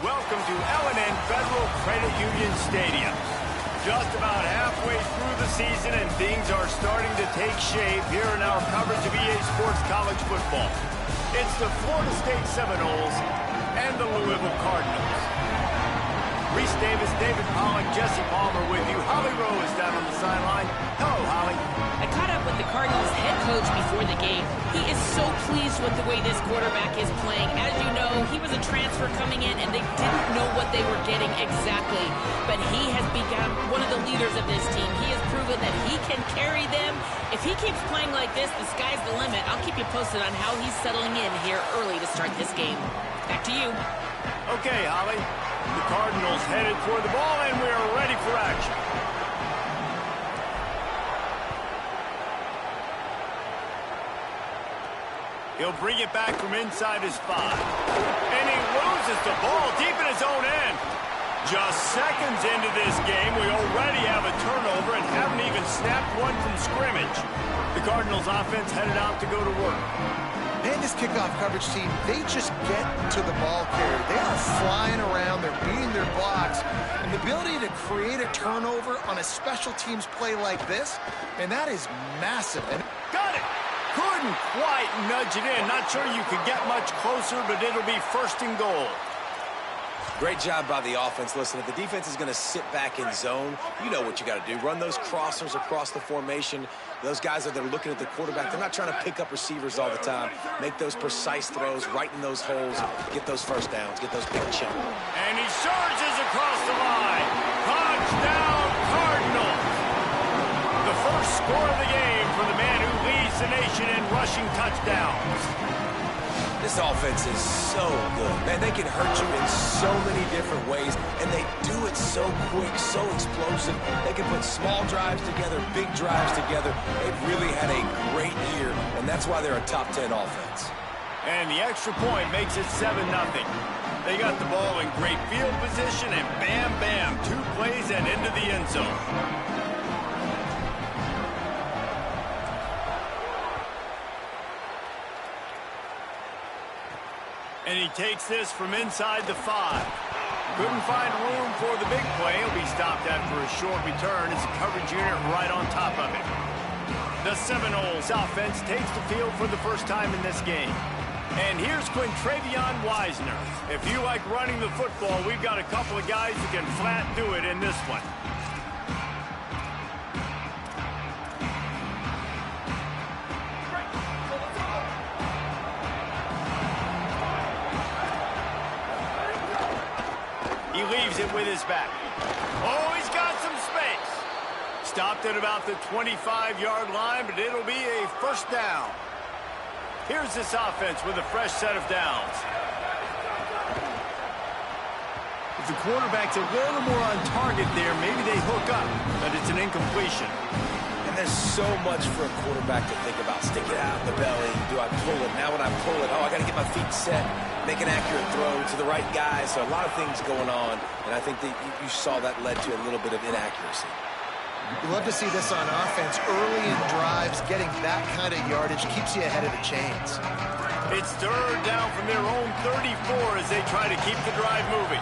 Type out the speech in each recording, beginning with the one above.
welcome to L&N Federal Credit Union Stadium. Just about halfway through the season and things are starting to take shape here in our coverage of EA Sports College Football. It's the Florida State Seminoles and the Louisville Cardinals. Reese Davis, David Pollack, Jesse Palmer with you. Holly Rowe is down on the sideline. Hello, Holly. I caught up with the Cardinals head coach before the game. He is so pleased with the way this quarterback is playing. As you know, he was a transfer coming in, and they didn't know what they were getting exactly. But he has become one of the leaders of this team. He has proven that he can carry them. If he keeps playing like this, the sky's the limit. I'll keep you posted on how he's settling in here early to start this game. Back to you. Okay, Holly. The Cardinals headed for the ball, and we are ready for action. He'll bring it back from inside his 5. And he loses the ball deep in his own end. Just seconds into this game, we already have a turnover and haven't even snapped one from scrimmage. The Cardinals offense headed out to go to work. Man, this kickoff coverage team, they just get to the ball carrier. They are flying around. They're beating their blocks. And the ability to create a turnover on a special teams play like this, and that is massive. And got it! Couldn't quite nudge it in. Not sure you could get much closer, but it'll be first and goal. Great job by the offense. Listen, if the defense is going to sit back in zone, you know what you got to do. Run those crossers across the formation. Those guys that are looking at the quarterback, they're not trying to pick up receivers all the time. Make those precise throws right in those holes. Get those first downs. Get those big chunks. And he surges across the line. Touchdown, Cardinals. The first score of the game for the man who leads the nation in rushing touchdowns. This offense is so good. Man, they can hurt you in so many different ways, and they do it so quick, so explosive. They can put small drives together, big drives together. They've really had a great year, and that's why they're a top 10 offense. And the extra point makes it 7-0. They got the ball in great field position, and bam, bam, 2 plays and into the end zone. And he takes this from inside the 5. Couldn't find room for the big play. He'll be stopped after a short return as a coverage unit right on top of it. The Seminoles offense takes the field for the first time in this game. And here's Quintravion Wisener. If you like running the football, we've got a couple of guys who can flat do it in this one. Leaves it with his back. Oh, he's got some space. Stopped at about the 25-yard line, but it'll be a first down. Here's this offense with a fresh set of downs. If the quarterback's a little more on target there, maybe they hook up, but it's an incompletion. And there's so much for a quarterback to think about. Stick it out in the belly. Do I pull it? Now when I pull it, I got to get my feet set. Make an accurate throw to the right guy. So a lot of things going on, and I think that you saw that led to a little bit of inaccuracy. You love to see this on offense. Early in drives, getting that kind of yardage keeps you ahead of the chains. It's third down from their own 34 as they try to keep the drive moving.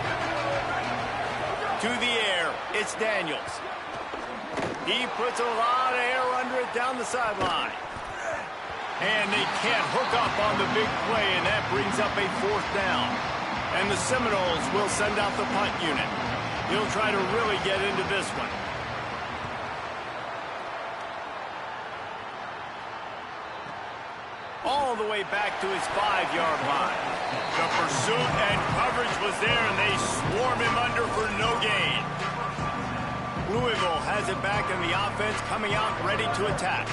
To the air, it's Daniels. He puts a lot of air under it down the sideline. And they can't hook up on the big play, and that brings up a fourth down. And the Seminoles will send out the punt unit. He'll try to really get into this one. All the way back to his 5-yard line. The pursuit and coverage was there, and they swarm him under for no gain. Louisville has it back in the offense, coming out ready to attack.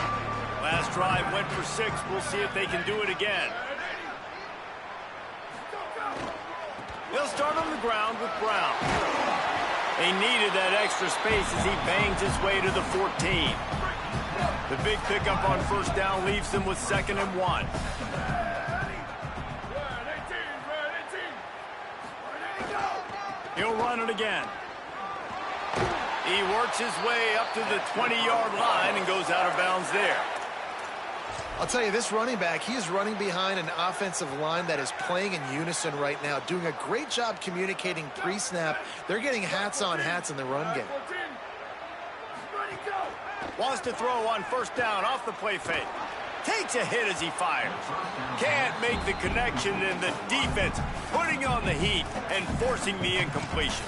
Last drive went for 6. We'll see if they can do it again. They'll start on the ground with Brown. They needed that extra space as he bangs his way to the 14. The big pickup on first down leaves them with 2nd and 1. He'll run it again. He works his way up to the 20-yard line and goes out of bounds there. I'll tell you, this running back, he is running behind an offensive line that is playing in unison right now, doing a great job communicating pre-snap. They're getting hats on hats in the run game. Wants to throw on first down off the play fake. Takes a hit as he fires. Can't make the connection, and the defense putting on the heat and forcing the incompletion.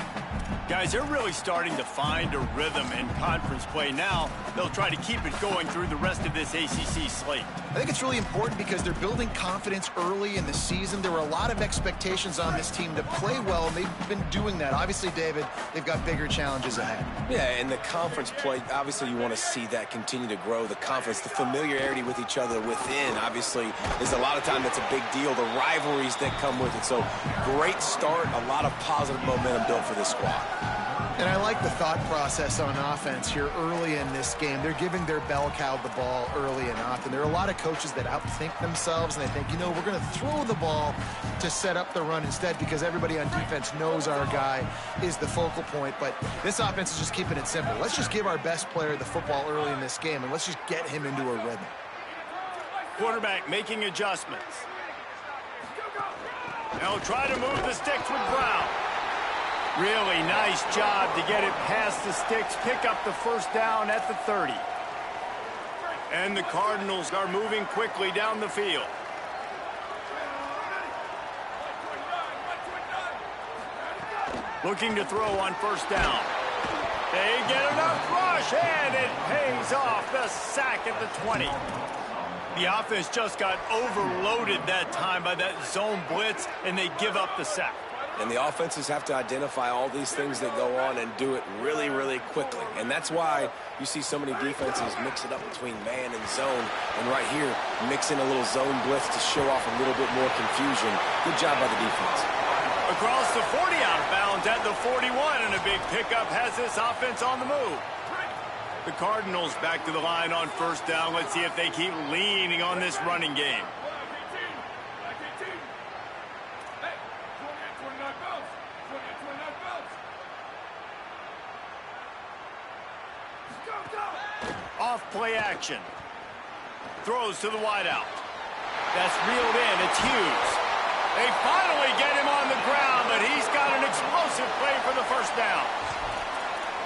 Guys, they're really starting to find a rhythm in conference play now. They'll try to keep it going through the rest of this ACC slate. I think it's really important because they're building confidence early in the season. There were a lot of expectations on this team to play well, and they've been doing that. Obviously, David, they've got bigger challenges ahead. Yeah, and the conference play, obviously you want to see that continue to grow. The confidence, the familiarity with each other within, obviously, is a lot of time that's a big deal. The rivalries that come with it. So, great start, a lot of positive momentum built for this squad. And I like the thought process on offense here early in this game. They're giving their bell cow the ball early and often. There are a lot of coaches that outthink themselves, and they think, you know, we're going to throw the ball to set up the run instead because everybody on defense knows our guy is the focal point. But this offense is just keeping it simple. Let's just give our best player the football early in this game, and let's just get him into a rhythm. Quarterback making adjustments. Now try to move the sticks with Brown. Really nice job to get it past the sticks, pick up the first down at the 30. And the Cardinals are moving quickly down the field. Looking to throw on first down. They get enough rush, and it pays off. The sack at the 20. The offense just got overloaded that time by that zone blitz, and they give up the sack. And the offenses have to identify all these things that go on and do it really, really quickly. And that's why you see so many defenses mix it up between man and zone. And right here, mix in a little zone blitz to show off a little bit more confusion. Good job by the defense. Across the 40 out of bounds at the 41, and a big pickup has this offense on the move. The Cardinals back to the line on first down. Let's see if they keep leaning on this running game. Off play action. Throws to the wideout. That's reeled in. It's Hughes. They finally get him on the ground, but he's got an explosive play for the first down.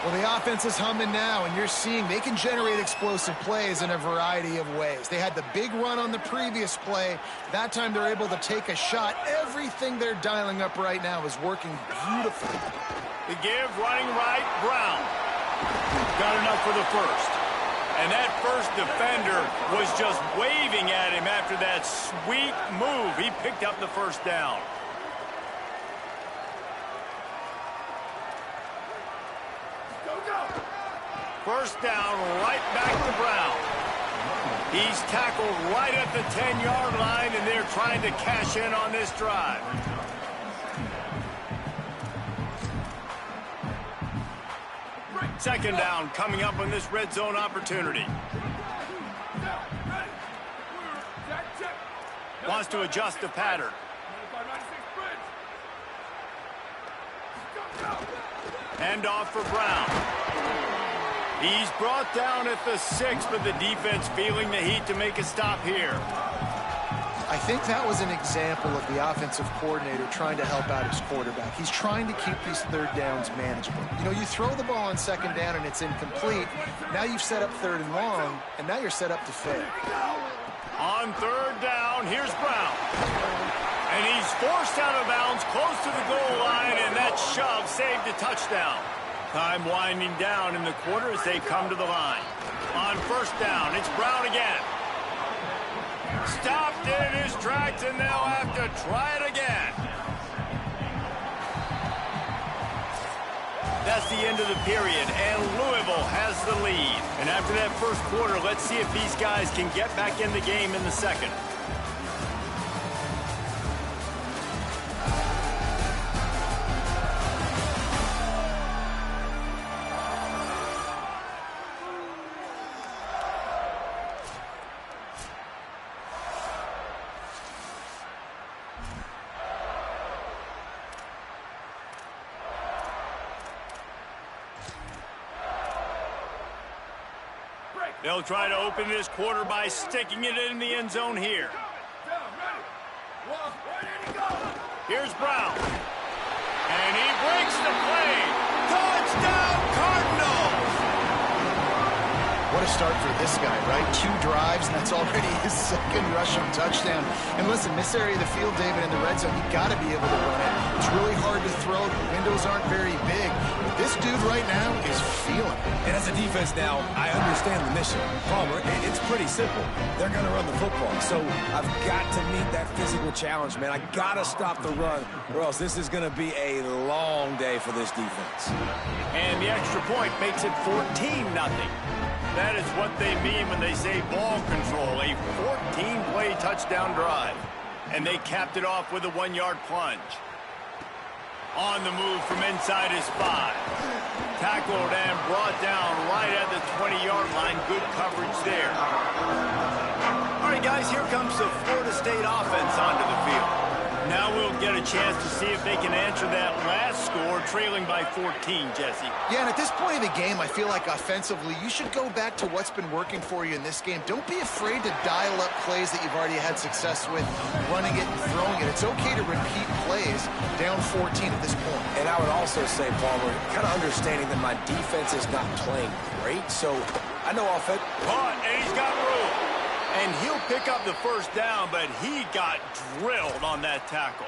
Well, the offense is humming now, and you're seeing they can generate explosive plays in a variety of ways. They had the big run on the previous play. That time they're able to take a shot. Everything they're dialing up right now is working beautifully. The give, running right, Brown. Got enough for the first. And that first defender was just waving at him after that sweet move. He picked up the first down. First down, right back to Brown. He's tackled right at the 10-yard line, and they're trying to cash in on this drive. Second down coming up on this red zone opportunity. Wants to adjust the pattern. Hand off for Brown. He's brought down at the 6, but the defense feeling the heat to make a stop here. I think that was an example of the offensive coordinator trying to help out his quarterback. He's trying to keep these third downs manageable. You know, you throw the ball on second down and it's incomplete. Now you've set up third and long, and now you're set up to fail. On third down, here's Brown. And he's forced out of bounds close to the goal line, and that shove saved a touchdown. Time winding down in the quarter as they come to the line. On first down, it's Brown again. Stopped in his tracks, and they'll have to try it again. That's the end of the period, and Louisville has the lead. And after that first quarter, let's see if these guys can get back in the game in the second. They'll try to open this quarter by sticking it in the end zone here. Here's Brown. And he breaks the play. Touchdown, Cardinals! What a start for this guy, right? 2 drives, and that's already his second rushing touchdown. And listen, this area of the field, David, in the red zone, you got to be able to run it. It's really hard to throw. The windows aren't very big. But this dude right now is feeling it. And as a defense now, I understand the mission. Palmer, it's pretty simple. They're going to run the football. So I've got to meet that physical challenge, man. I got to stop the run, or else this is going to be a long day for this defense. And the extra point makes it 14-0. That is what they mean when they say ball control, a 14-play touchdown drive. And they capped it off with a 1-yard plunge. On the move from inside his 5. Tackled and brought down right at the 20-yard line. Good coverage there. All right, guys, here comes the Florida State offense onto the field. Now we'll get a chance to see if they can answer that last score, trailing by 14, Jesse. Yeah, and at this point of the game, I feel like offensively, you should go back to what's been working for you in this game. Don't be afraid to dial up plays that you've already had success with, running it and throwing it. It's okay to repeat plays down 14 at this point. And I would also say, Palmer, kind of understanding that my defense is not playing great, so I know offense. Caught, and he's got room. And he'll pick up the first down, but he got drilled on that tackle.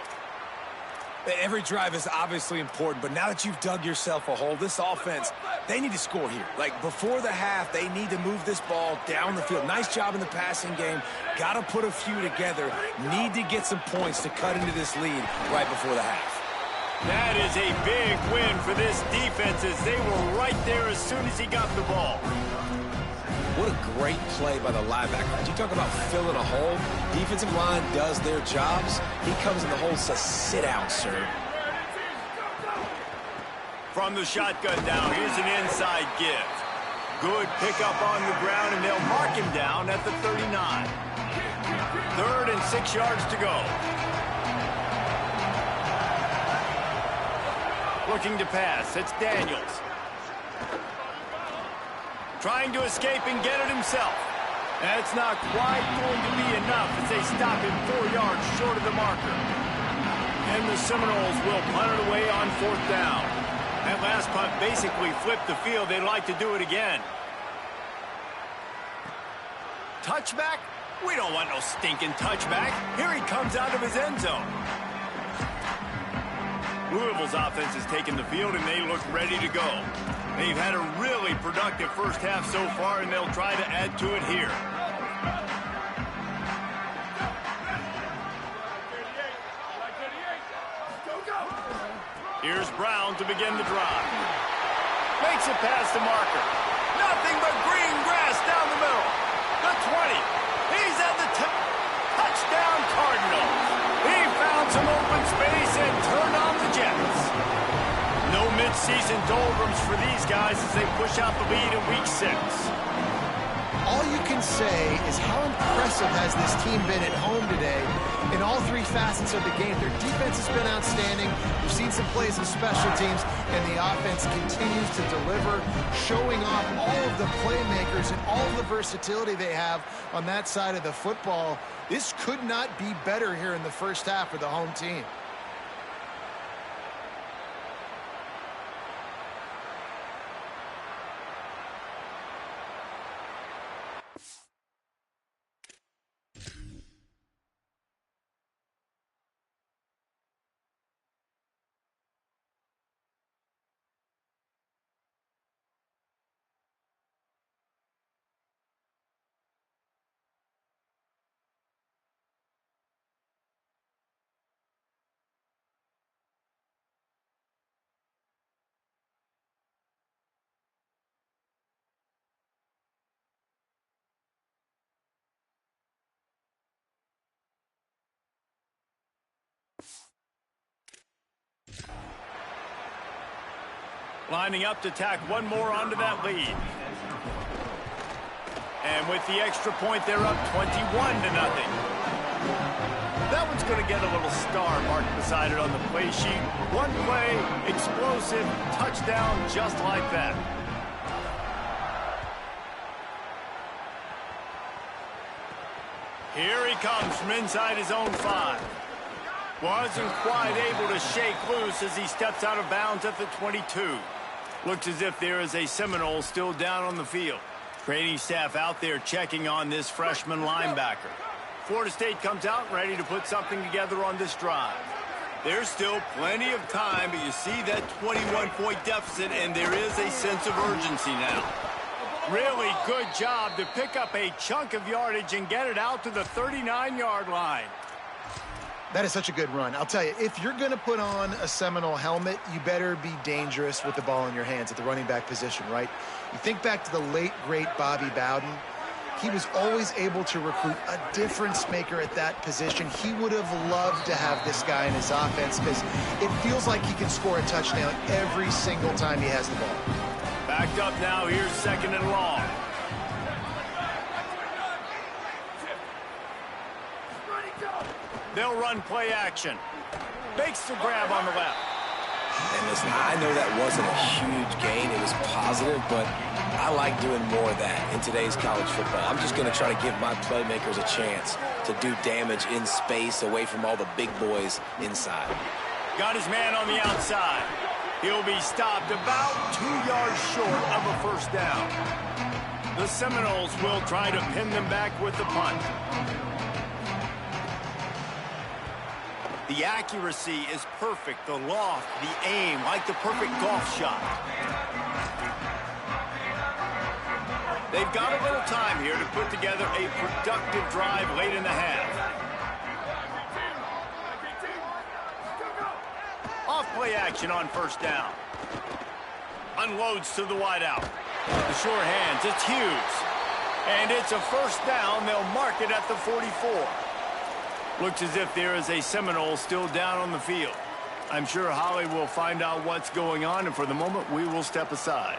Every drive is obviously important, but now that you've dug yourself a hole, this offense, they need to score here. Like, before the half, they need to move this ball down the field. Nice job in the passing game. Got to put a few together. Need to get some points to cut into this lead right before the half. That is a big win for this defense, as they were right there as soon as he got the ball. What a great play by the linebacker. You talk about filling a hole. Defensive line does their jobs. He comes in the hole and says, sit down, sir. From the shotgun down, here's an inside give. Good pickup on the ground, and they'll mark him down at the 39. 3rd and 6 yards to go. Looking to pass, it's Daniels. Trying to escape and get it himself. That's not quite going to be enough as they stop him 4 yards short of the marker. And the Seminoles will punt it away on 4th down. That last punt basically flipped the field. They'd like to do it again. Touchback? We don't want no stinking touchback. Here he comes out of his end zone. Louisville's offense has taken the field, and they look ready to go. They've had a really productive first half so far, and they'll try to add to it here. Here's Brown to begin the drive. Makes it past the marker. Nothing but green grass down the middle. The 20. He's at the touchdown, Cardinals. He found some open space and turned on the Jets. No mid-season doldrums for these guys as they push out the lead in Week 6. All you can say is how impressive has this team been at home today in all 3 facets of the game. Their defense has been outstanding. We've seen some plays in special teams, and the offense continues to deliver, showing off all of the playmakers and all of the versatility they have on that side of the football. This could not be better here in the first half for the home team. Lining up to tack one more onto that lead. And with the extra point, they're up 21-0. That one's going to get a little star marked beside it on the play sheet. One play, explosive, touchdown, just like that. Here he comes from inside his own 5. Wasn't quite able to shake loose as he steps out of bounds at the 22. Looks as if there is a Seminole still down on the field. Training staff out there checking on this freshman linebacker. Florida State comes out ready to put something together on this drive. There's still plenty of time, but you see that 21-point deficit, and there is a sense of urgency now. Really good job to pick up a chunk of yardage and get it out to the 39-yard line. That is such a good run. I'll tell you, if you're going to put on a Seminole helmet, you better be dangerous with the ball in your hands at the running back position, right? You think back to the late, great Bobby Bowden. He was always able to recruit a difference maker at that position. He would have loved to have this guy in his offense because it feels like he can score a touchdown every single time he has the ball. Backed up now, here's 2nd and long. They'll run play action. Makes the grab on the left. And listen, I know that wasn't a huge gain. It was positive, but I like doing more of that in today's college football. I'm just going to try to give my playmakers a chance to do damage in space away from all the big boys inside. Got his man on the outside. He'll be stopped about 2 yards short of a first down. The Seminoles will try to pin them back with the punt. The accuracy is perfect. The loft, the aim, like the perfect golf shot. They've got a little time here to put together a productive drive late in the half. Off play action on first down. Unloads to the wideout. The sure hands, it's Hughes. And it's a first down. They'll mark it at the 44. Looks as if there is a Seminole still down on the field. I'm sure Holly will find out what's going on, and for the moment, we will step aside.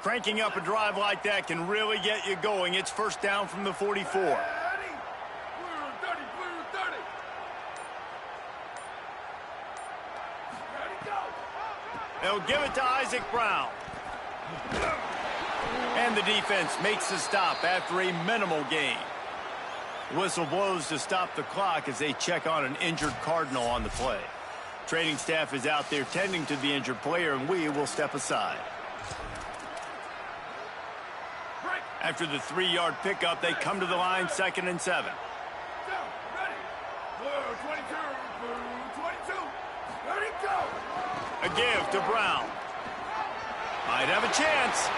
Cranking up a drive like that can really get you going. It's first down from the 44. They'll give it to Isaac Brown. And the defense makes the stop after a minimal gain. Whistle blows to stop the clock as they check on an injured Cardinal on the play. Training staff is out there tending to the injured player, and we will step aside. After the 3-yard pickup, they come to the line, 2nd and 7. A give to Brown. Might have a chance.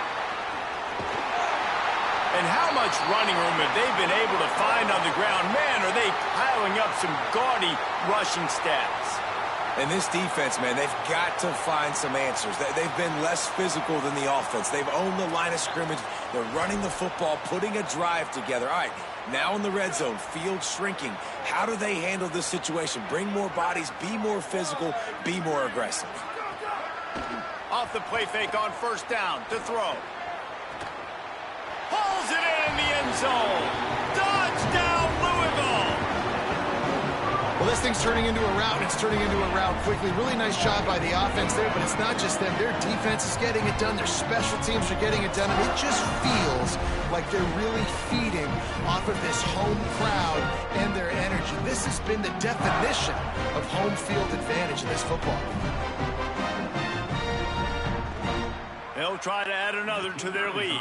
And how much running room have they been able to find on the ground? Man, are they piling up some gaudy rushing stats. And this defense, man, they've got to find some answers. They've been less physical than the offense. They've owned the line of scrimmage. They're running the football, putting a drive together. All right, now in the red zone, field shrinking. How do they handle this situation? Bring more bodies, be more physical, be more aggressive. Off the play fake on first down to throw. Pulls it in the end zone. Touchdown, Louisville. Well, this thing's turning into a rout, and it's turning into a rout quickly. Really nice job by the offense there, but it's not just them. Their defense is getting it done. Their special teams are getting it done, and it just feels like they're really feeding off of this home crowd and their energy. This has been the definition of home field advantage in this football. They'll try to add another to their lead.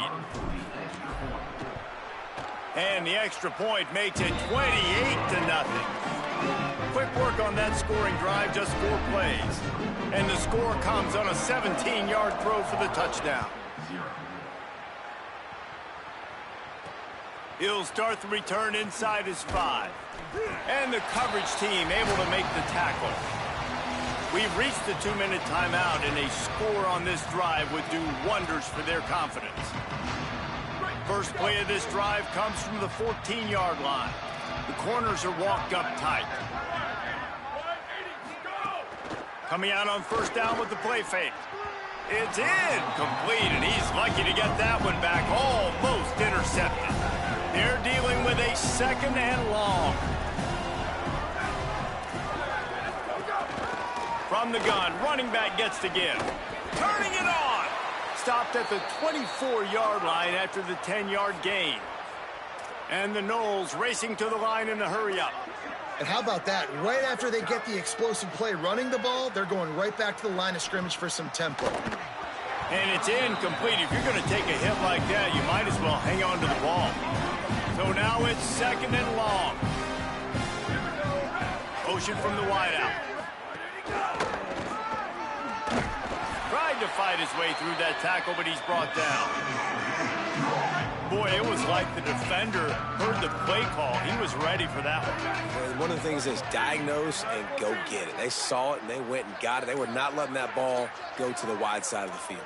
And the extra point makes it 28-0. Quick work on that scoring drive, just 4 plays. And the score comes on a 17-yard throw for the touchdown. He'll start the return inside his 5. And the coverage team able to make the tackle. We've reached the 2-minute timeout, and a score on this drive would do wonders for their confidence. First play of this drive comes from the 14-yard line. The corners are walked up tight. Coming out on first down with the play fake. It's incomplete, and he's lucky to get that one back. Almost intercepted. They're dealing with a 2nd and long. From the gun, running back gets to give. Turning it on. stopped at the 24-yard line after the 10-yard gain. And the Noles racing to the line in a hurry-up. And how about that? Right after they get the explosive play running the ball, they're going right back to the line of scrimmage for some tempo. And it's incomplete. If you're going to take a hit like that, you might as well hang on to the ball. So now it's 2nd and long. Motion from the wideout. Tried to fight his way through that tackle, but he's brought down. Boy, it was like the defender heard the play call. He was ready for that one. And one of the things is diagnose and go get it. They saw it and they went and got it. They were not letting that ball go to the wide side of the field.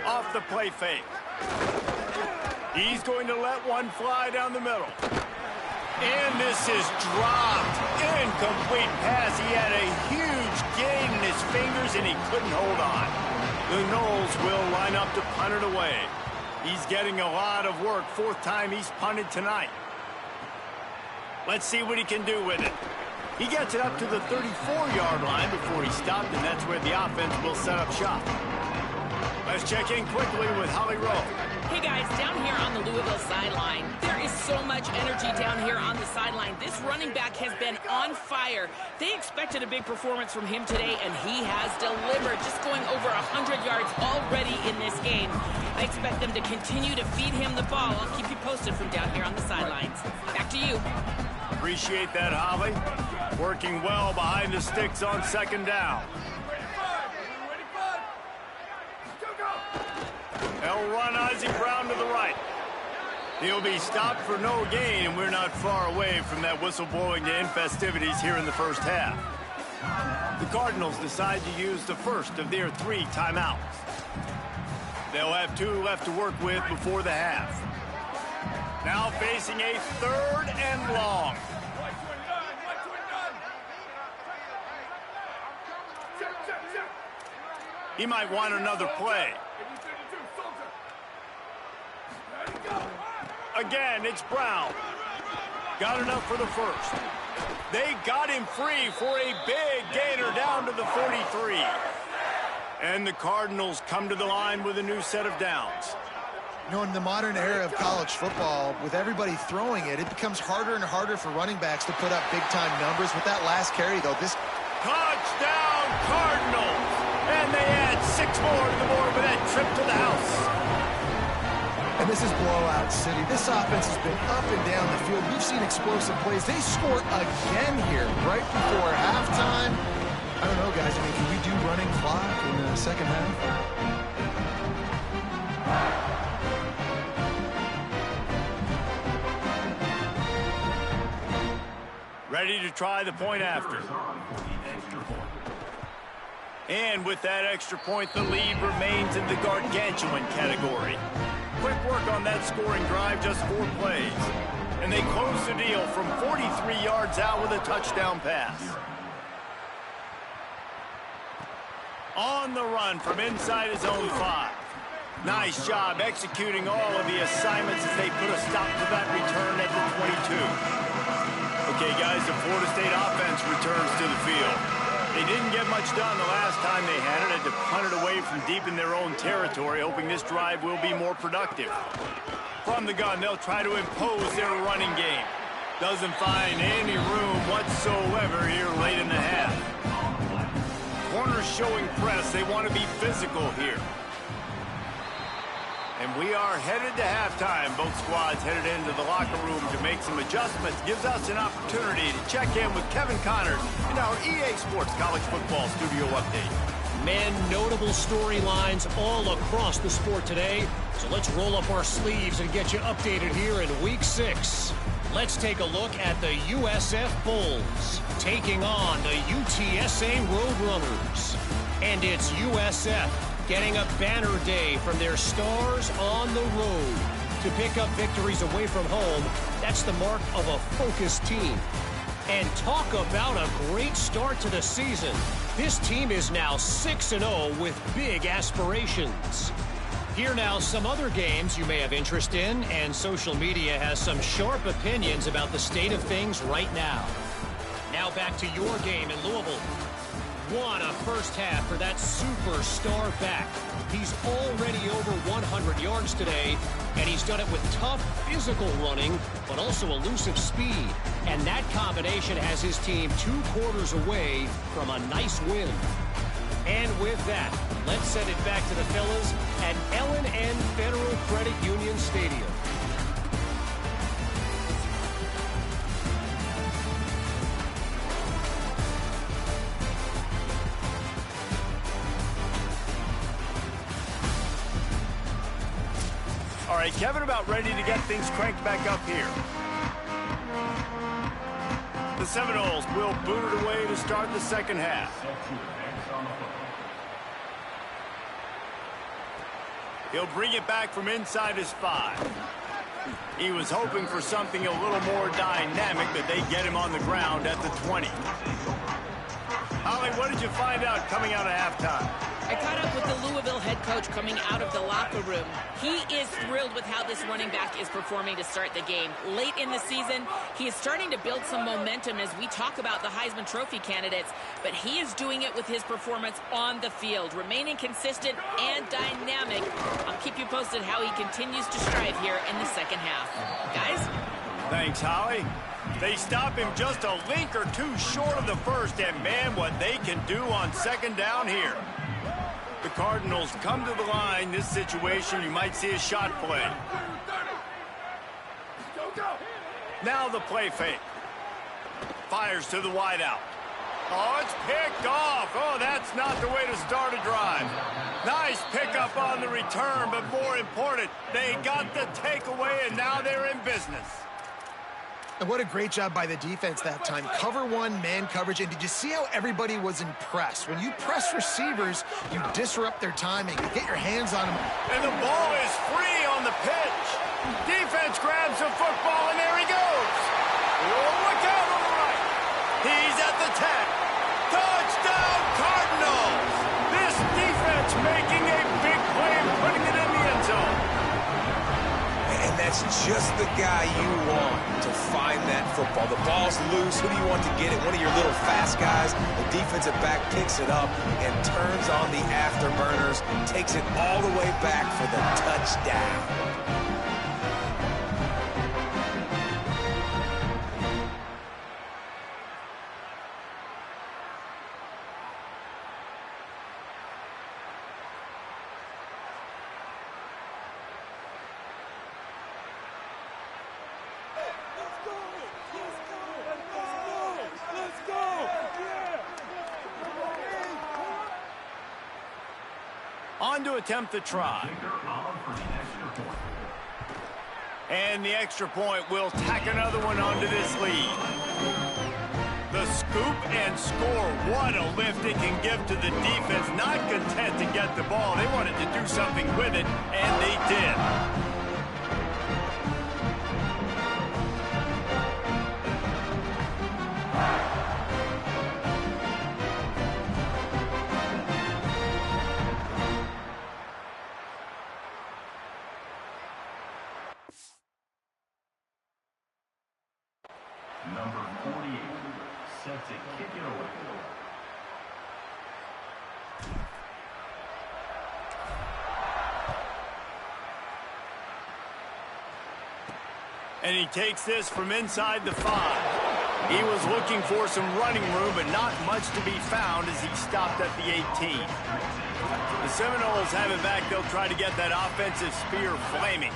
Off the play fake. He's going to let one fly down the middle. And this is dropped. Incomplete pass. He had a huge gain in his fingers and he couldn't hold on. The Noles will line up to punt it away. He's getting a lot of work. 4th time he's punted tonight. Let's see what he can do with it. He gets it up to the 34-yard line before he stopped, and that's where the offense will set up shop. Let's check in quickly with Holly Rowe. Hey guys, down here on the Louisville sideline, there is so much energy down here on the sideline. This running back has been on fire. They expected a big performance from him today, and he has delivered, just going over 100 yards already in this game. I expect them to continue to feed him the ball. I'll keep you posted from down here on the sidelines. Back to you. Appreciate that, Holly. Working well behind the sticks on 2nd down. They'll run Ozzie Brown to the right. He'll be stopped for no gain, and we're not far away from that whistle blowing to end festivities here in the first half. The Cardinals decide to use the first of their 3 timeouts. They'll have 2 left to work with before the half. Now facing a 3rd and long. He might want another play. Again, it's Brown. Got enough for the first. They got him free for a big gainer down to the 43. And the Cardinals come to the line with a new set of downs. You know, in the modern era of college football, with everybody throwing it, it becomes harder and harder for running backs to put up big-time numbers. With that last carry, though, this... Touchdown, Cardinals! And they add 6 more to the board with that trip to the house. And this is blowout city. This offense has been up and down the field. We've seen explosive plays. They score again here right before halftime. I don't know, guys. I mean, can we do running clock in the second half? Ready to try the point after. And with that extra point, the lead remains in the gargantuan category. Quick work on that scoring drive, just 4 plays. And they close the deal from 43 yards out with a touchdown pass. On the run from inside his own 5. Nice job executing all of the assignments as they put a stop to that return at the 22. Okay, guys, the Florida State offense returns to the field. They didn't get much done the last time they had it. Had to punt it away from deep in their own territory, hoping this drive will be more productive. From the gun, they'll try to impose their running game. Doesn't find any room whatsoever here late in the half. Corners showing press. They want to be physical here. And we are headed to halftime. Both squads headed into the locker room to make some adjustments. Gives us an opportunity to check in with Kevin Connors in our EA Sports College Football Studio Update. Man, notable storylines all across the sport today. So let's roll up our sleeves and get you updated here in Week 6. Let's take a look at the USF Bulls taking on the UTSA Roadrunners. And it's USF getting a banner day from their stars on the road. To pick up victories away from home, that's the mark of a focused team. And talk about a great start to the season. This team is now 6-0 with big aspirations. Here now some other games you may have interest in, and social media has some sharp opinions about the state of things right now. Now back to your game in Louisville. What a first half for that superstar back. He's already over 100 yards today, and he's done it with tough physical running, but also elusive speed. And that combination has his team 2 quarters away from a nice win. And with that, let's send it back to the fellas at L&N Federal Credit Union Stadium. All right, Kevin about ready to get things cranked back up here. The Seminoles will boot it away to start the second half. He'll bring it back from inside his 5. He was hoping for something a little more dynamic, but they get him on the ground at the 20. Holly, what did you find out coming out of halftime? I caught up with the Louisville head coach coming out of the locker room. He is thrilled with how this running back is performing to start the game. Late in the season, he is starting to build some momentum as we talk about the Heisman Trophy candidates, but he is doing it with his performance on the field, remaining consistent and dynamic. I'll keep you posted how he continues to strive here in the second half. Guys? Thanks, Holly. They stop him just a link or 2 short of the first, and man, what they can do on second down here. The Cardinals come to the line. This situation, you might see a shot play. Now the play fake. Fires to the wideout. Oh, it's picked off. Oh, that's not the way to start a drive. Nice pickup on the return, but more important, they got the takeaway, and now they're in business. And what a great job by the defense that time. Cover 1, man coverage. And did you see how everybody was impressed? When you press receivers, you disrupt their timing. You get your hands on them. And the ball is free on the pitch. Defense grabs the football, and there he goes. Oh, look out on the right. He's at the 10. Touchdown, Cardinals. This defense making a big play and putting it in the end zone. And that's just the guy you want to find that football. The ball's loose. Who do you want to get it? One of your little fast guys. The defensive back picks it up and turns on the afterburners, takes it all the way back for the touchdown. On to attempt the try. And the extra point will tack another one onto this lead. The scoop and score. What a lift it can give to the defense. Not content to get the ball. They wanted to do something with it, and they did. Number 48, set to kick it away. And he takes this from inside the 5. He was looking for some running room, but not much to be found as he stopped at the 18. The Seminoles have it back. They'll try to get that offensive spear flaming.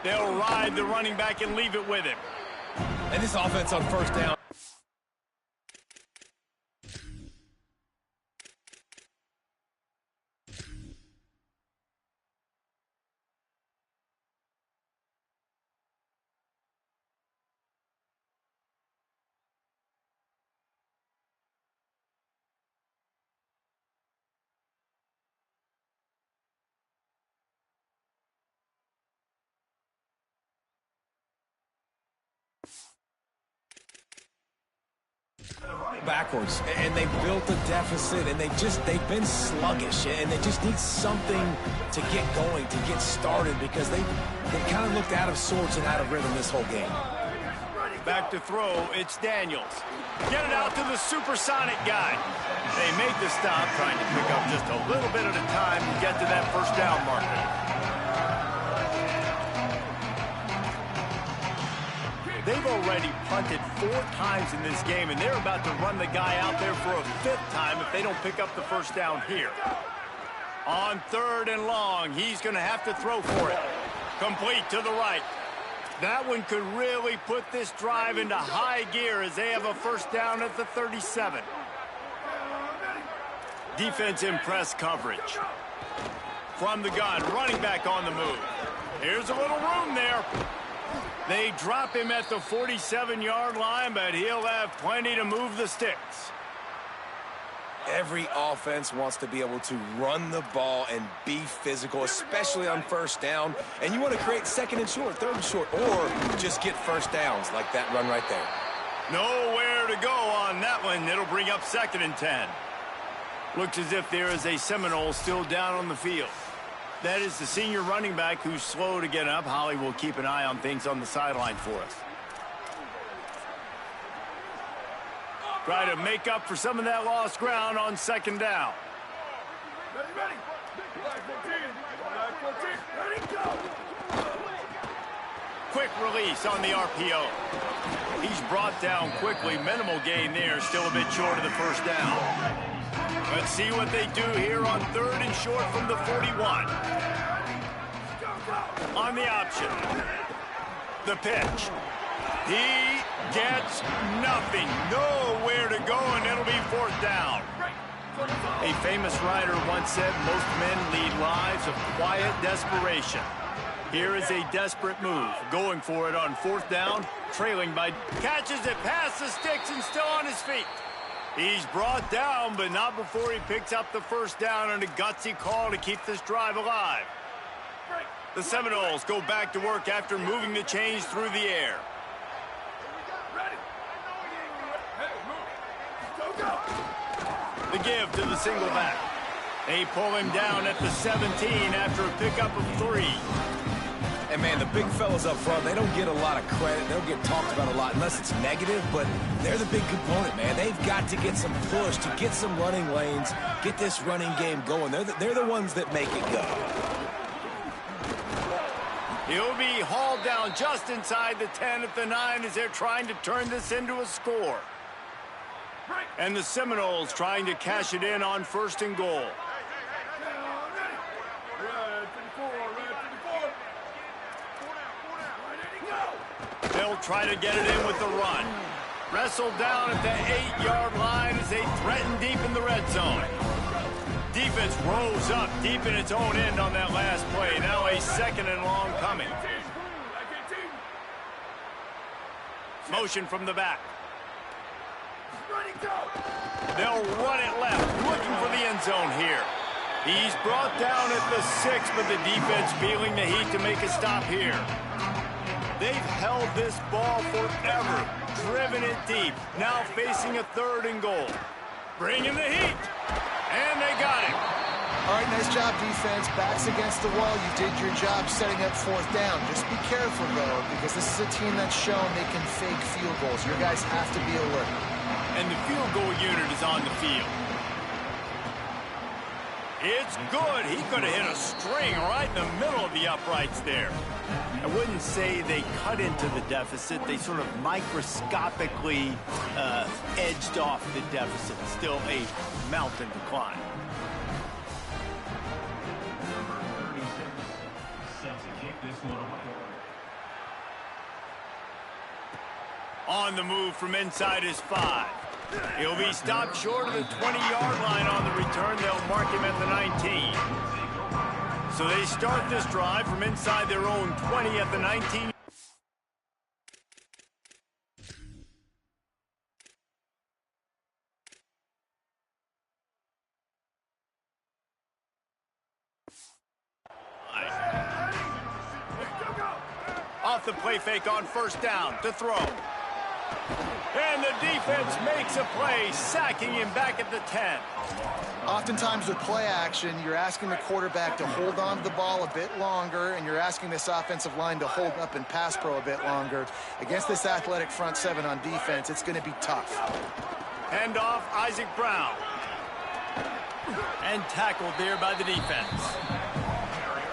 They'll ride the running back and leave it with him. And this offense on first down. Backwards, and they built a deficit, and they've been sluggish, and they just need something to get going, to get started, because they kind of looked out of sorts and out of rhythm this whole game. Back to throw, it's Daniels. Get it out to the supersonic guy. They make the stop, trying to pick up just a little bit at a time to get to that first down marker. They've already punted 4 times in this game, and they're about to run the guy out there for a 5th time if they don't pick up the first down here. On 3rd and long, he's going to have to throw for it. Complete to the right. That one could really put this drive into high gear as they have a first down at the 37. Defense in press coverage. From the gun, running back on the move. Here's a little room there. They drop him at the 47-yard line, but he'll have plenty to move the sticks. Every offense wants to be able to run the ball and be physical, especially on first down. And you want to create 2nd and short, 3rd and short, or just get first downs like that run right there. Nowhere to go on that one. It'll bring up 2nd and 10. Looks as if there is a Seminole still down on the field. That is the senior running back who's slow to get up. Holly will keep an eye on things on the sideline for us. Try to make up for some of that lost ground on 2nd down. Quick release on the RPO. He's brought down quickly. Minimal gain there. Still a bit short of the first down. Let's see what they do here on 3rd and short from the 41. On the option. The pitch. He gets nothing. Nowhere to go, and it'll be 4th down. A famous writer once said, most men lead lives of quiet desperation. Here is a desperate move. Going for it on 4th down. Trailing by... Catches it past the sticks and still on his feet. He's brought down, but not before he picks up the first down on a gutsy call to keep this drive alive. The Seminoles go back to work after moving the chains through the air. The give to the single back. They pull him down at the 17 after a pickup of 3. And, man, the big fellas up front, they don't get a lot of credit. They don't get talked about a lot unless it's negative, but they're the big component, man. They've got to get some push, to get some running lanes, get this running game going. They're the ones that make it go. He'll be hauled down just inside the 10 at the 9 as they're trying to turn this into a score. And the Seminoles trying to cash it in on 1st and goal. They'll try to get it in with the run. Wrestled down at the 8-yard line as they threaten deep in the red zone. Defense rose up deep in its own end on that last play. Now a 2nd and long coming. Motion from the back. They'll run it left, looking for the end zone here. He's brought down at the 6, but the defense feeling the heat to make a stop here. They've held this ball forever, driven it deep, now facing a 3rd and goal. Bringing the heat, and they got him. All right, nice job, defense. Backs against the wall. You did your job setting up 4th down. Just be careful, though, because this is a team that's shown they can fake field goals. Your guys have to be alert. And the field goal unit is on the field. It's good. He could have hit a string right in the middle of the uprights there. I wouldn't say they cut into the deficit. They sort of microscopically edged off the deficit. Still a mountain to climb. Number 36, set to kick this one away. On the move from inside his 5. He'll be stopped short of the 20-yard line on the return. They'll mark him at the 19. So they start this drive from inside their own 20 at the 19. Off the play fake on 1st down to throw. And the defense makes a play, sacking him back at the 10. Oftentimes with play action, you're asking the quarterback to hold on to the ball a bit longer, and you're asking this offensive line to hold up and pass pro a bit longer. Against this athletic front seven on defense, it's going to be tough. Hand off, Isaac Brown. And tackled there by the defense.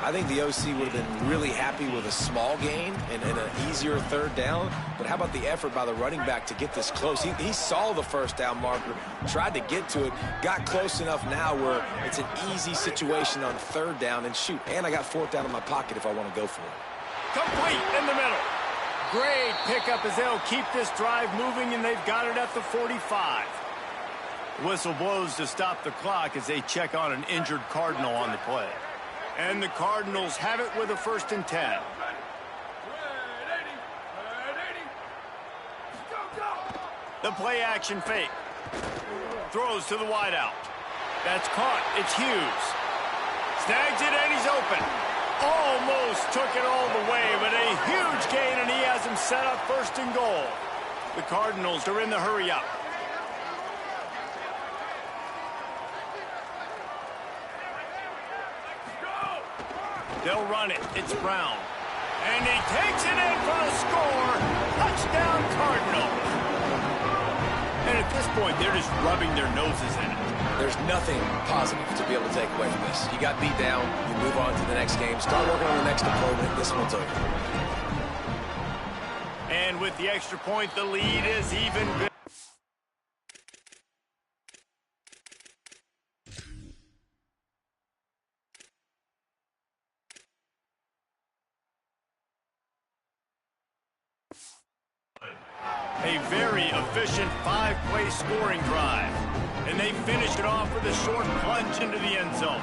I think the OC would have been really happy with a small gain and an easier third down. But how about the effort by the running back to get this close? He saw the first down marker, tried to get to it, got close enough now where it's an easy situation on third down. And shoot, and I got fourth down in my pocket if I want to go for it. Complete in the middle. Great pickup as they'll keep this drive moving, and they've got it at the 45. Whistle blows to stop the clock as they check on an injured Cardinal on the play. And the Cardinals have it with a 1st and 10. The play action fake. Throws to the wideout. That's caught. It's Hughes. Snags it and he's open. Almost took it all the way, but a huge gain, and he has him set up 1st and goal. The Cardinals are in the hurry up. They'll run it. It's Brown. And he takes it in for a score. Touchdown, Cardinals. And at this point, they're just rubbing their noses in it. There's nothing positive to be able to take away from this. You got beat down. You move on to the next game. Start working on the next opponent. This one's over. And with the extra point, the lead is even bigger. A very efficient 5-play scoring drive. And they finish it off with a short plunge into the end zone.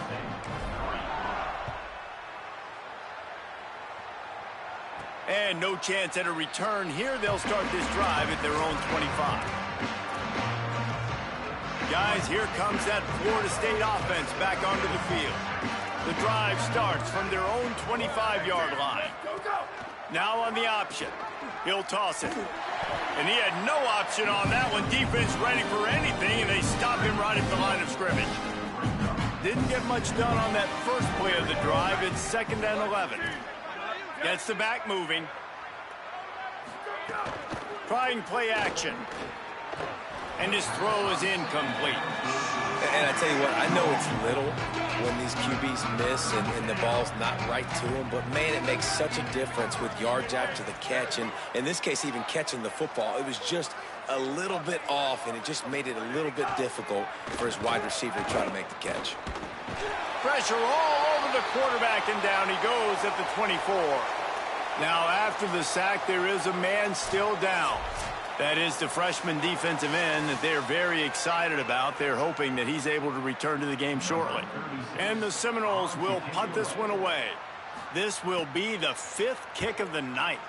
And no chance at a return here. They'll start this drive at their own 25. Guys, here comes that Florida State offense back onto the field. The drive starts from their own 25-yard line. Now on the option. He'll toss it. And he had no option on that one. Defense ready for anything, and they stop him right at the line of scrimmage. Didn't get much done on that first play of the drive. It's 2nd and 11. Gets the back moving. Trying play action. And his throw is incomplete. And I tell you what, I know it's little when these QBs miss and the ball's not right to them, but man, it makes such a difference with yards after the catch, and in this case, even catching the football. It was just a little bit off, and it just made it a little bit difficult for his wide receiver to try to make the catch. Pressure all over the quarterback, and down he goes at the 24. Now, after the sack, there is a man still down. That is the freshman defensive end that they're very excited about. They're hoping that he's able to return to the game shortly. And the Seminoles will punt this one away. This will be the 5th kick of the night.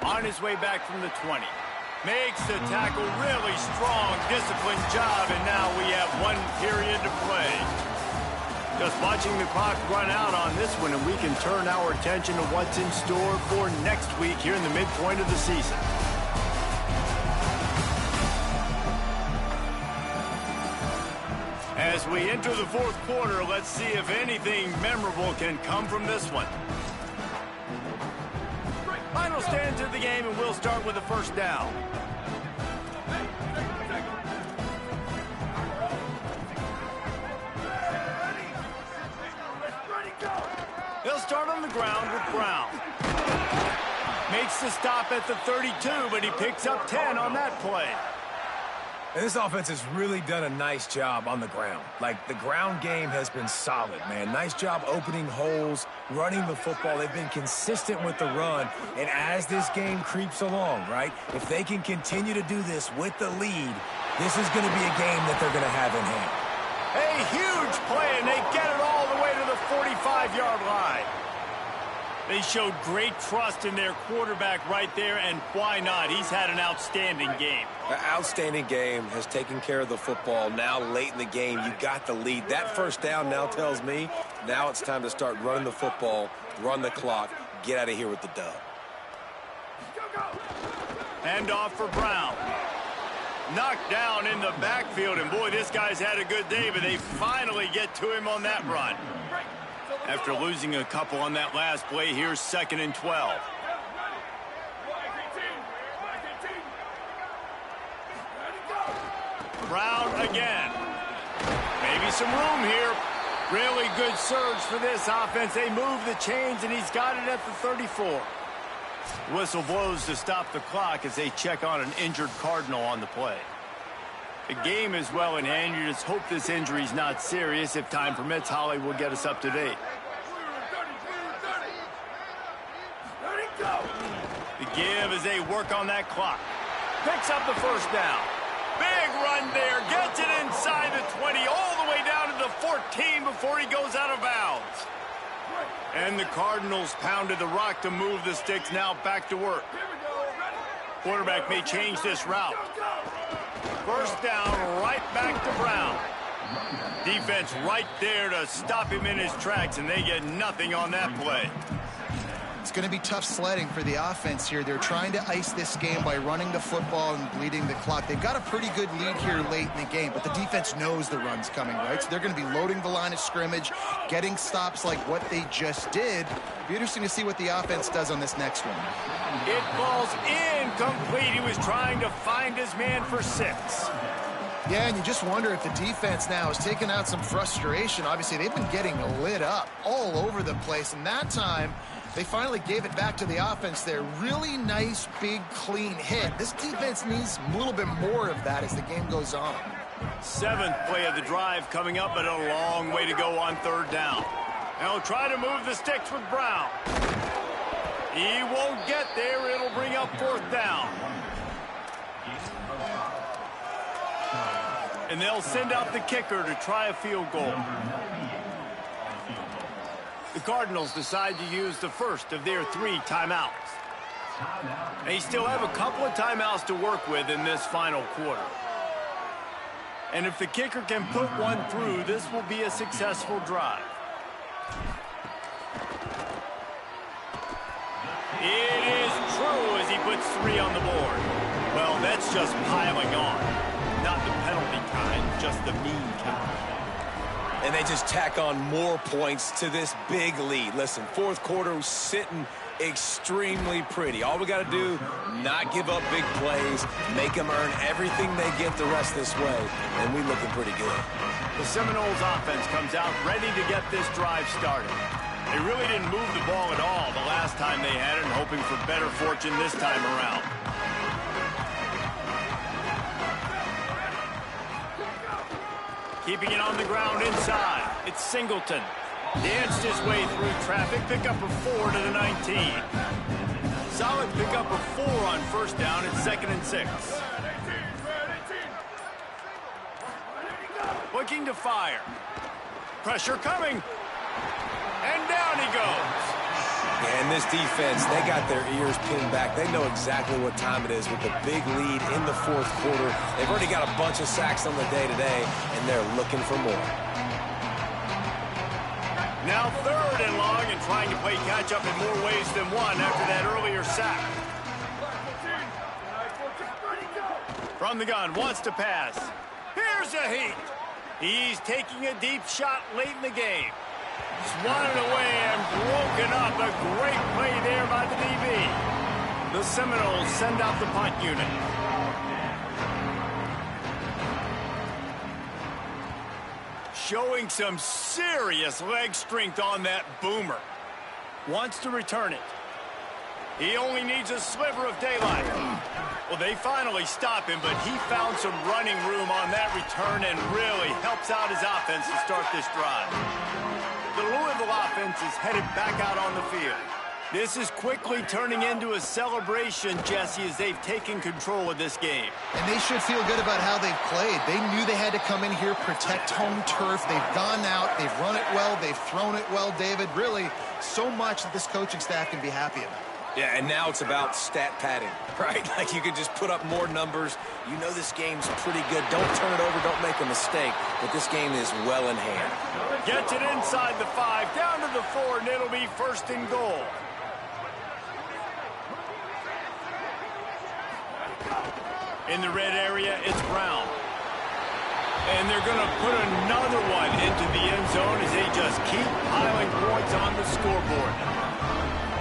On his way back from the 20. Makes the tackle, really strong, disciplined job, and now we have 1 period to play. Just watching the clock run out on this one, and we can turn our attention to what's in store for next week here in the midpoint of the season. As we enter the 4th quarter, let's see if anything memorable can come from this one. Final stands of the game, and we'll start with the 1st down. He'll start on the ground with Brown. Makes the stop at the 32, but he picks up 10 on that play. And this offense has really done a nice job on the ground. Like, the ground game has been solid, man. Nice job opening holes, running the football. They've been consistent with the run. And as this game creeps along, right, if they can continue to do this with the lead, this is going to be a game that they're going to have in hand. A huge play, and they get it all the way to the 45-yard line. They showed great trust in their quarterback right there, and why not? He's had an outstanding game. An outstanding game, has taken care of the football. Now late in the game, you got the lead. That 1st down now tells me now it's time to start running the football, run the clock, get out of here with the dub. Hand off for Brown. Knocked down in the backfield, and boy, this guy's had a good day, but they finally get to him on that run. After losing a couple on that last play, here's 2nd and 12. Brown again. Maybe some room here. Really good surge for this offense. They move the chains, and he's got it at the 34. Whistle blows to stop the clock as they check on an injured Cardinal on the play. The game is well in hand. You just hope this injury's not serious. If time permits, Holly will get us up to date. The give as they work on that clock. Picks up the first down. Big run there. Gets it inside the 20, all the way down to the 14 before he goes out of bounds. And the Cardinals pounded the rock to move the sticks. Now back to work. Quarterback may change this route. First down, right back to Brown. Defense right there to stop him in his tracks, and they get nothing on that play. It's going to be tough sledding for the offense here. They're trying to ice this game by running the football and bleeding the clock. They've got a pretty good lead here late in the game, but the defense knows the run's coming, right? So they're going to be loading the line of scrimmage, getting stops like what they just did. It'll be interesting to see what the offense does on this next one. It falls incomplete. He was trying to find his man for 6. Yeah, and you just wonder if the defense now is taking out some frustration. Obviously, they've been getting lit up all over the place, and that time they finally gave it back to the offense there. Really nice, big, clean hit. This defense needs a little bit more of that as the game goes on. 7th play of the drive coming up, but a long way to go on 3rd down. Now try to move the sticks with Brown. He won't get there. It'll bring up 4th down. And they'll send out the kicker to try a field goal. The Cardinals decide to use the first of their 3 timeouts. They still have a couple of timeouts to work with in this final quarter. And if the kicker can put one through, this will be a successful drive. It is true as he puts 3 on the board. Well, that's just piling on. Not the penalty kind, just the mean kind. And they just tack on more points to this big lead. Listen, 4th quarter was sitting extremely pretty. All we got to do, not give up big plays, make them earn everything they get the rest this way, and we're looking pretty good. The Seminoles offense comes out ready to get this drive started. They really didn't move the ball at all the last time they had it, and hoping for better fortune this time around. Keeping it on the ground inside. It's Singleton. Danced his way through traffic. Pick up a 4 to the 19. Solid pick up a 4 on 1st down. It's 2nd and 6. Looking to fire. Pressure coming. And down he goes. And this defense, they got their ears pinned back. They know exactly what time it is with the big lead in the 4th quarter. They've already got a bunch of sacks on the day today, and they're looking for more. Now 3rd and long, and trying to play catch-up in more ways than one after that earlier sack. From the gun, wants to pass. Here's a heat. He's taking a deep shot late in the game. Swatted away and broken up. A great play there by the DB. The Seminoles send out the punt unit. Showing some serious leg strength on that boomer. Wants to return it. He only needs a sliver of daylight. Well, they finally stop him, but he found some running room on that return and really helps out his offense to start this drive. The Louisville offense is headed back out on the field. This is quickly turning into a celebration, Jesse, as they've taken control of this game. And they should feel good about how they've played. They knew they had to come in here, protect home turf. They've gone out, they've run it well, they've thrown it well, David. Really, so much that this coaching staff can be happy about. Yeah, and now it's about stat padding, right? Like you could just put up more numbers. You know this game's pretty good. Don't turn it over, don't make a mistake. But this game is well in hand. Gets it inside the 5, down to the 4, and it'll be 1st and goal. In the red area, it's And they're going to put another one into the end zone as they just keep piling points on the scoreboard.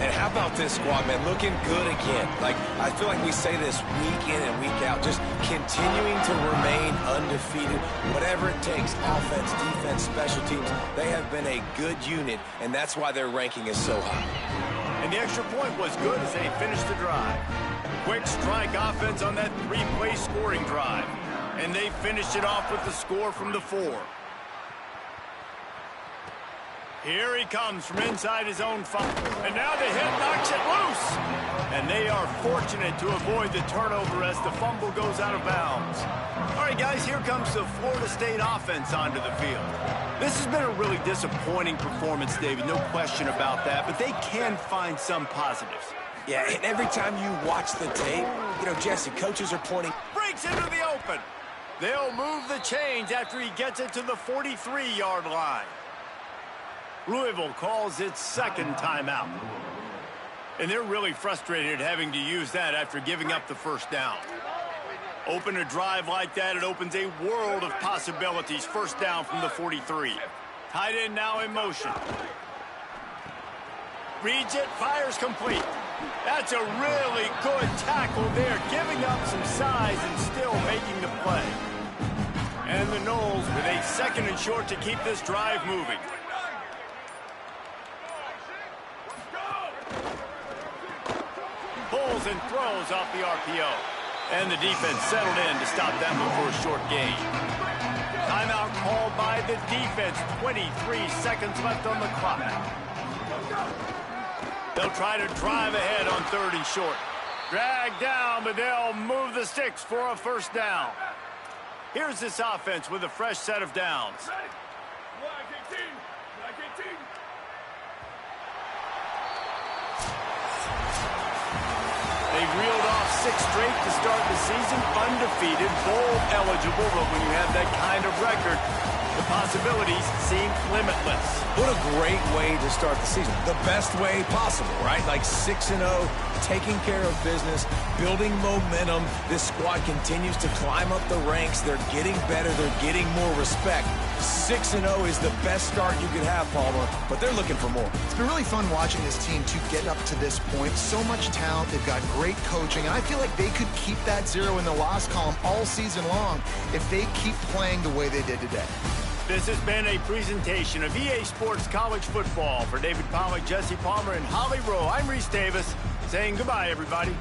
And how about this squad, man? Looking good again. Like, I feel like we say this week in and week out, just continuing to remain undefeated. Whatever it takes, offense, defense, special teams, they have been a good unit, and that's why their ranking is so high. And the extra point was good as they finished the drive. Quick strike offense on that three-play scoring drive. And they finished it off with the score from the 4. Here he comes from inside his own 5. And now the hit knocks it loose. And they are fortunate to avoid the turnover as the fumble goes out of bounds. All right, guys, here comes the Florida State offense onto the field. This has been a really disappointing performance, David, no question about that, but they can find some positives. Yeah, and every time you watch the tape, you know, Jesse, coaches are pointing. Breaks into the open. They'll move the chains after he gets it to the 43-yard line. Louisville calls its second timeout. And they're really frustrated having to use that after giving up the first down. Open a drive like that, it opens a world of possibilities. First down from the 43. Tight end now in motion. Reads it, fires complete. That's a really good tackle there, giving up some size and still making the play. And the Noles with a second and short to keep this drive moving. Pulls and throws off the RPO. And the defense settled in to stop that one for a short gain. Timeout called by the defense. 23 seconds left on the clock. They'll try to drive ahead on 3rd and short. Drag down, but they'll move the sticks for a first down. Here's this offense with a fresh set of downs. They reeled off 6 straight to start the season, undefeated, bowl eligible, but when you have that kind of record, the possibilities seem limitless. What a great way to start the season. The best way possible, right? Like 6-0, taking care of business, building momentum. This squad continues to climb up the ranks. They're getting better. They're getting more respect. 6-0 is the best start you could have, Palmer, but they're looking for more. It's been really fun watching this team to get up to this point. So much talent. They've got great coaching, and I feel like they could keep that 0 in the loss column all season long if they keep playing the way they did today. This has been a presentation of EA Sports College Football. For David Pollack, Jesse Palmer, and Holly Rowe, I'm Reese Davis saying goodbye, everybody.